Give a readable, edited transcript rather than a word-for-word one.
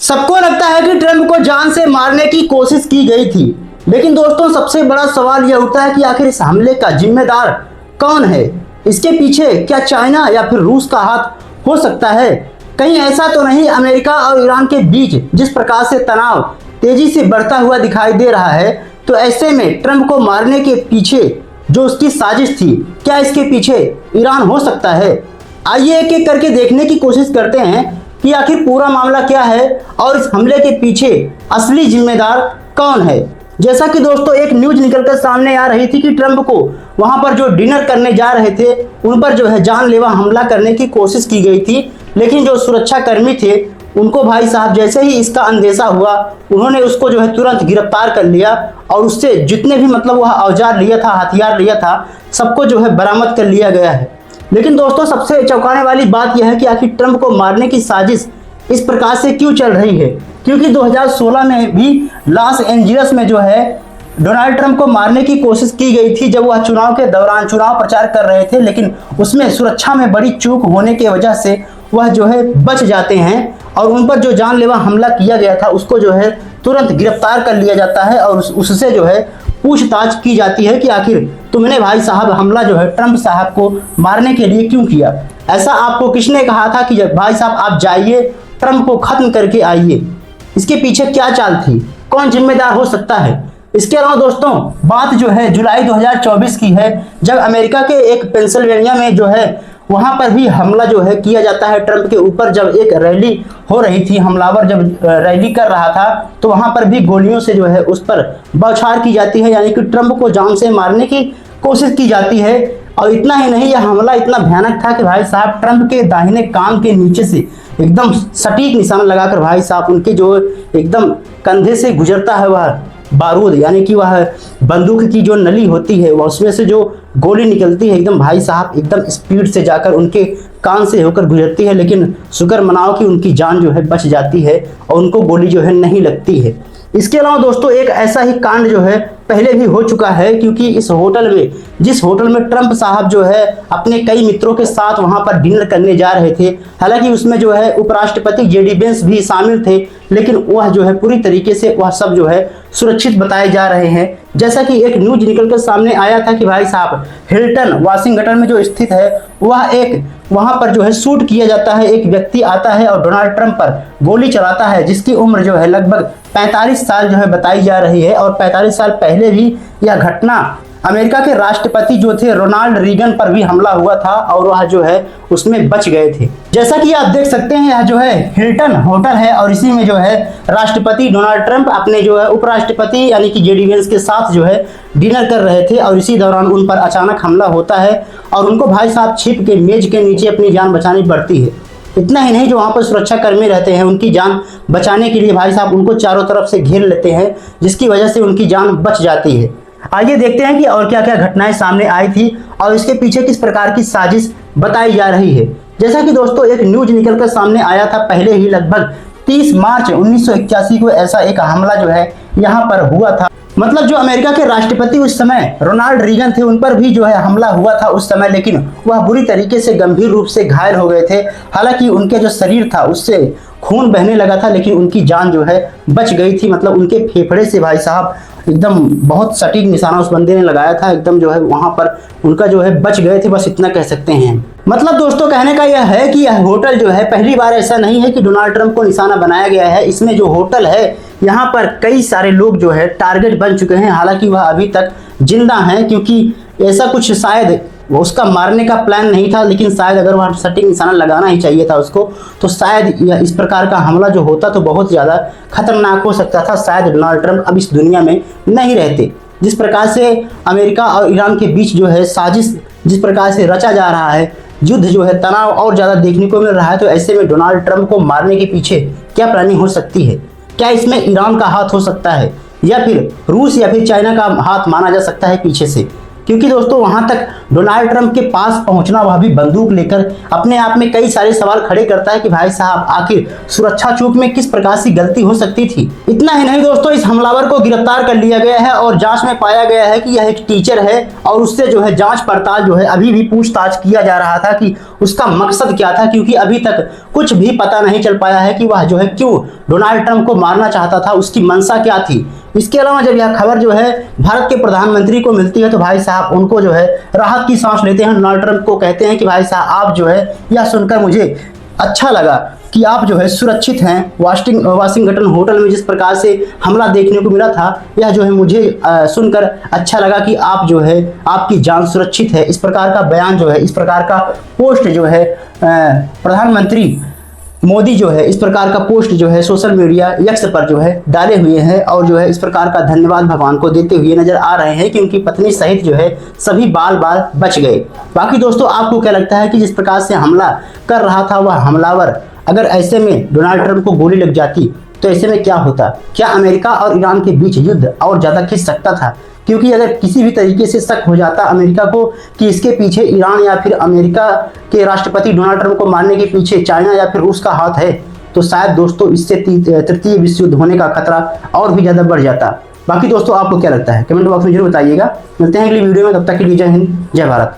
सबको लगता है कि ट्रंप को जान से मारने की कोशिश की गई थी, लेकिन दोस्तों सबसे बड़ा सवाल यह उठता है कि आखिर इस हमले का जिम्मेदार कौन है। इसके पीछे क्या चाइना या फिर रूस का हाथ हो सकता है? कहीं ऐसा तो नहीं अमेरिका और ईरान के बीच जिस प्रकार से तनाव तेजी से बढ़ता हुआ दिखाई दे रहा है, तो ऐसे में ट्रंप को मारने के पीछे जो उसकी साजिश थी, क्या इसके पीछे ईरान हो सकता है? आइए एक एक करके देखने की कोशिश करते हैं कि आखिर पूरा मामला क्या है और इस हमले के पीछे असली जिम्मेदार कौन है। जैसा कि दोस्तों एक न्यूज निकलकर सामने आ रही थी कि ट्रंप को वहां पर जो डिनर करने जा रहे थे उन पर जो है जानलेवा हमला करने की कोशिश की गई थी, लेकिन जो सुरक्षा कर्मी थे उनको भाई साहब जैसे ही इसका अंदेशा हुआ उन्होंने उसको जो है तुरंत गिरफ्तार कर लिया और उससे जितने भी मतलब वह औजार लिया था, हथियार लिया था, सबको जो है बरामद कर लिया गया है। लेकिन दोस्तों सबसे चौंकाने वाली बात यह है कि आखिर ट्रंप को मारने की साजिश इस प्रकार से क्यों चल रही है, क्योंकि 2016 में भी लॉस एंजिल्स में जो है डोनाल्ड ट्रंप को मारने की कोशिश की गई थी जब वह चुनाव के दौरान चुनाव प्रचार कर रहे थे, लेकिन उसमें सुरक्षा में बड़ी चूक होने की वजह से वह जो है बच जाते हैं और उन पर जो जानलेवा हमला किया गया था उसको जो है तुरंत गिरफ्तार कर लिया जाता है और उससे जो है पूछताछ की जाती है कि आखिर तुमने भाई साहब हमला जो है ट्रंप साहब को मारने के लिए क्यों किया। ऐसा आपको किसने कहा था कि भाई साहब आप जाइए ट्रंप को खत्म करके आइए? इसके पीछे क्या चाल थी, कौन जिम्मेदार हो सकता है? इसके अलावा दोस्तों बात जो है जुलाई 2024 की है, जब अमेरिका के एक पेंसिल्वेनिया में जो है वहां पर भी हमला जो है किया जाता है ट्रंप के ऊपर। जब एक रैली हो रही थी, हमलावर जब रैली कर रहा था तो वहां पर भी गोलियों से जो है उस पर बौछार की जाती है, यानी कि ट्रंप को जान से मारने की कोशिश की जाती है। और इतना ही नहीं, यह हमला इतना भयानक था कि भाई साहब ट्रंप के दाहिने कान के नीचे से एकदम सटीक निशाना लगाकर भाई साहब उनके जो एकदम कंधे से गुजरता है वह बारूद, यानी कि वह बंदूक की जो नली होती है वह उसमें से जो गोली निकलती है एकदम भाई साहब एकदम स्पीड से जाकर उनके कान से होकर गुजरती है, लेकिन शुक्र मनाओ कि उनकी जान जो है बच जाती है और उनको गोली जो है नहीं लगती है। इसके अलावा दोस्तों एक ऐसा ही कांड जो है पहले भी हो चुका है, क्योंकि इस होटल में जिस होटल में ट्रंप साहब जो है अपने कई मित्रों के साथ वहां पर डिनर करने जा रहे थे, हालांकि उसमें जो है उपराष्ट्रपति जेडी वेंस भी शामिल थे, लेकिन वह जो है पूरी तरीके से वह सब जो है सुरक्षित बताए जा रहे हैं। जैसा कि एक न्यूज निकलकर सामने आया था कि भाई साहब हिल्टन वाशिंगटन में जो स्थित है वहां पर जो है शूट किया जाता है, एक व्यक्ति आता है और डोनाल्ड ट्रंप पर गोली चलाता है जिसकी उम्र जो है लगभग 45 साल जो है बताई जा रही है। और 45 साल पहले भी यह घटना अमेरिका के राष्ट्रपति जो थे रोनाल्ड रीगन पर भी हमला हुआ था और वह जो है उसमें बच गए थे। जैसा कि आप देख सकते हैं यह जो है हिल्टन होटल है और इसी में जो है राष्ट्रपति डोनाल्ड ट्रंप अपने जो है उपराष्ट्रपति यानी कि जेडी वेंस के साथ जो है डिनर कर रहे थे और इसी दौरान उन पर अचानक हमला होता है और उनको भाई साहब छिप के मेज के नीचे अपनी जान बचानी पड़ती है। इतना ही नहीं, जो वहां पर सुरक्षा कर्मी रहते हैं उनकी जान बचाने के लिए भाई साहब उनको चारों तरफ से घेर लेते हैं, जिसकी वजह से उनकी जान बच जाती है। आइए देखते हैं कि और क्या क्या घटनाएं सामने आई थी और इसके पीछे किस प्रकार की साजिश बताई जा रही है। जैसा कि दोस्तों एक न्यूज निकलकर सामने आया था पहले ही, लगभग 30 मार्च 1981 को ऐसा एक हमला जो है यहाँ पर हुआ था। मतलब जो अमेरिका के राष्ट्रपति उस समय रोनाल्ड रीगन थे उन पर भी जो है हमला हुआ था उस समय, लेकिन वह बुरी तरीके से गंभीर रूप से घायल हो गए थे। हालांकि उनके जो शरीर था उससे खून बहने लगा था, लेकिन उनकी जान जो है बच गई थी। मतलब उनके फेफड़े से भाई साहब एकदम बहुत सटीक निशाना उस बंदे ने लगाया था, एकदम जो है वहां पर उनका जो है बच गए थे, बस इतना कह सकते हैं। मतलब दोस्तों कहने का यह है कि यह होटल जो है पहली बार ऐसा नहीं है कि डोनाल्ड ट्रंप को निशाना बनाया गया है। इसमें जो होटल है यहाँ पर कई सारे लोग जो है टारगेट बन चुके हैं, हालांकि वह अभी तक जिंदा हैं, क्योंकि ऐसा कुछ शायद उसका मारने का प्लान नहीं था, लेकिन शायद अगर वहाँ सटीक निशाना लगाना ही चाहिए था उसको, तो शायद यह इस प्रकार का हमला जो होता तो बहुत ज़्यादा खतरनाक हो सकता था। शायद डोनाल्ड ट्रंप अब इस दुनिया में नहीं रहते। जिस प्रकार से अमेरिका और ईरान के बीच जो है साजिश जिस प्रकार से रचा जा रहा है, युद्ध जो है तनाव और ज़्यादा देखने को मिल रहा है, तो ऐसे में डोनाल्ड ट्रंप को मारने के पीछे क्या प्लानिंग हो सकती है? क्या इसमें ईरान का हाथ हो सकता है या फिर रूस या फिर चाइना का हाथ माना जा सकता है पीछे से? क्योंकि दोस्तों वहां तक डोनाल्ड ट्रंप के पास पहुंचना, वह भी बंदूक लेकर, अपने आप में कई सारे सवाल खड़े करता है कि भाई साहब आखिर सुरक्षा चूक में किस प्रकार से गलती हो सकती थी। इतना ही नहीं दोस्तों, इस हमलावर को गिरफ्तार कर लिया गया है और जांच में पाया गया है कि यह एक टीचर है और उससे जो है जांच पड़ताल जो है अभी भी पूछताछ किया जा रहा था कि उसका मकसद क्या था, क्योंकि अभी तक कुछ भी पता नहीं चल पाया है कि वह जो है क्यों डोनाल्ड ट्रंप को मारना चाहता था, उसकी मंशा क्या थी। इसके अलावा जब यह खबर जो है भारत के प्रधानमंत्री को मिलती है तो भाई साहब उनको जो है राहत की सांस लेते हैं। डोनाल्ड ट्रंप को कहते हैं कि भाई साहब आप जो है, यह सुनकर मुझे अच्छा लगा कि आप जो है सुरक्षित हैं। वाशिंगटन होटल में जिस प्रकार से हमला देखने को मिला था, यह जो है मुझे सुनकर अच्छा लगा कि आप जो है आपकी जान सुरक्षित है। इस प्रकार का बयान जो है, इस प्रकार का पोस्ट जो है प्रधानमंत्री मोदी जो है इस प्रकार का पोस्ट जो है सोशल मीडिया एक्स पर जो है डाले हुए हैं और जो है इस प्रकार का धन्यवाद भगवान को देते हुए नजर आ रहे हैं कि उनकी पत्नी सहित जो है सभी बाल बाल बच गए। बाकी दोस्तों आपको क्या लगता है कि जिस प्रकार से हमला कर रहा था वह हमलावर, अगर ऐसे में डोनाल्ड ट्रंप को गोली लग जाती तो ऐसे में क्या होता? क्या अमेरिका और ईरान के बीच युद्ध और ज्यादा खिंच सकता था? क्योंकि अगर किसी भी तरीके से शक हो जाता अमेरिका को कि इसके पीछे ईरान या फिर अमेरिका के राष्ट्रपति डोनाल्ड ट्रंप को मारने के पीछे चाइना या फिर रूस का हाथ है, तो शायद दोस्तों इससे तृतीय विश्व युद्ध होने का खतरा और भी ज्यादा बढ़ जाता। बाकी दोस्तों आपको क्या लगता है कमेंट बॉक्स में जरूर बताइएगा। मिलते हैं अगली वीडियो में, तब तक के लिए जय हिंद जय भारत।